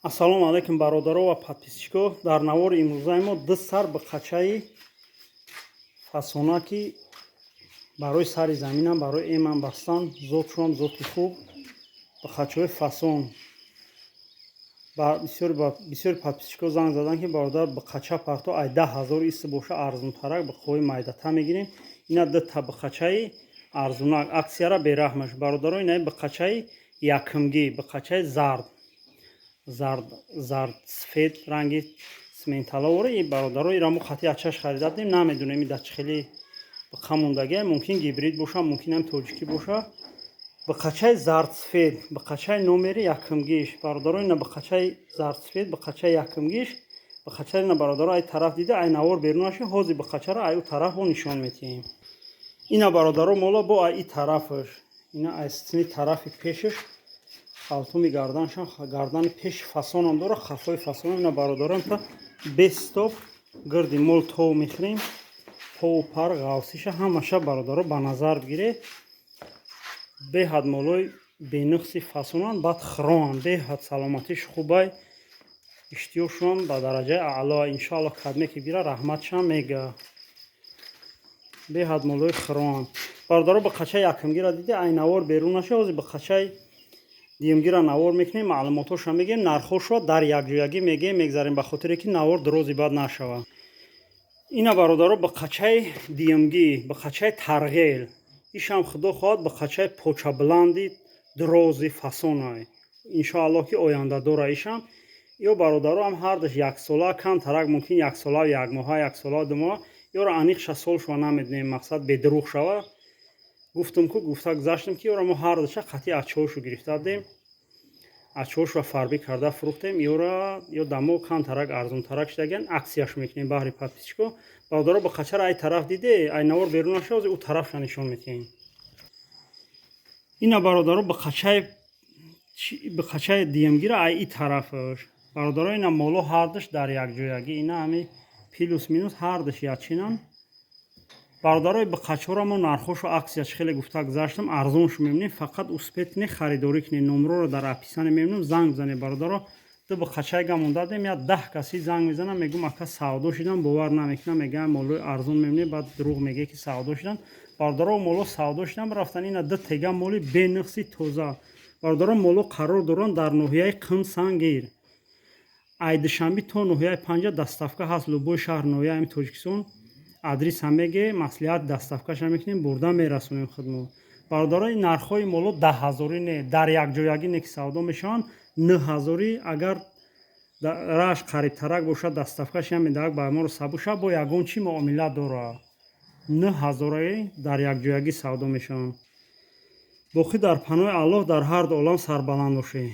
Ассалому алайкум бародаро ва подписчико. Дар навори имрӯзаи мо ду сар ба қачаи фасонаки барои сари заминам, барои эмам бастан, зотшуам зоти хуб, ба қачаҳои фасон. Бисёри подписчико занг задан ки бародар ба қача пахто ай 10,000 ист боша арзунтарак ба қои майдата мегирем. Ина ду та ба қачаи арзунак аксияра бераҳмаш. Бародаро ина ба қачаи якумгӣ, ба қачаи зард сфед ранги сменталавори бародаро ира мо хати ачаш харидадем, намедунем ида чӣ хеле ба қамондагия, мумкин гибрид боша, мумкин ам тоҷикӣ боша. Ба қачаи зардсфед, ба қачаи номери якумгиш бародаро ина ба қачаи зардсфед, ба қачаи якумгиш, ба қачаи ина бародаро ай тараф дида ай навор берунаши ҳози ба қачара ай у тараф бо нишон метиҳем. Ина бародаро мола бо ай и тарафаш, ина ай стини тарафи пешаш халтуми гарданшан, гардани пеши фасонам дора, хафои фасонам. Ина бародарам та бестоп гирди мол тов мехрем, пову пар ғавсиша ҳамаша бародаро ба назар бигире. Беҳад молои бенуқси фасонан, баъд хироан, беҳад саломатиш хубай, иштиёшуам ба дараҷаи аъло. Иншоаллоҳ кадме ки бира раҳматшам мега. Беҳад молои хироан. Бародаро ба қачаи якумгира диде ай навор берун наша, ҳозир ба қачаи диюмгира навор мекунем, маълумотоша мегем, нархоша дар якҷоягӣ мегем, мегзарем ба хотире ки навор дрози бад нашава. Ина бародаро ба қачаи диюмгӣ, ба қачаи тарғел, ишам худо хоҳад ба қачаи почабуланди дрози фасонай. Иншоаллоҳ ки оянда дора ишам. Ё бародаро ам ҳардаш яксола камтарак, мумкин яксола якмоҳа, яксола думоҳа, ёро аниқша солшава намедонем, мақсад бедруғ шава. Гуфтум ку гуфта гузаштем ки ёро мо ҳардаша қати ачаҳошу гирифтадем, ачаҳошро фарбӣ карда фурӯхтем, ё дамо камтарак арзунтарак шудагиян аксияш мекунем. Баҳри подписчико бародаро ба қачара ай тараф диде ай навор берун наша, ҳозир у тарафша нишон метиҳем. Ина бародаро ба қачаи диюмгира ай и тарафаш бародаро ина моло ҳардаш дар якҷоягӣ, ина ҳами плюс минус ҳардаш ячинан. Бародарои ба қачаҳоро мо нархошу аксия чӣ хеле гуфта гузаштам, арзоншу мемонем. Фақат успетне харидорӣ кунед, номероро дар описание мемонем, занг бизанед. Бародаро ду ба қачайга мондадем, я 10 каси занг мезанам, мегӯм ака савдо шидам, бовар намекунам, мегӯям молои арзон мемонем, баъд дурӯғ мегӯяй ки савдо шидан. Бародаро моло савдо шидам, рафтан ина ду тега моли бенуқси тоза. Бародаро моло қарор доранд дар ноҳияи Қим Сангир. Ай душанбе то ноҳияи Панҷа дастафка ҳаст, Лубои шаҳр ноҳияи Тоҷикистон. Адрес ҳам меге, маслиҳат дастафкаша мекунем, бурда мерасонем хидмат. Бародарои нархҳои моло 10,000 не, дар якҷоягӣ не ки савдо мешаванд, 9,000. Агар раш қарибтарак бошад, дастафкаши ҳам медаҳад ба моро сабуша, бо ягон чӣ муомила дора. 9,000 дар якҷоягӣ савдо мешаванд. Боқӣ дар паноҳи Аллоҳ дар ҳар ду олам сарбаланд бошед.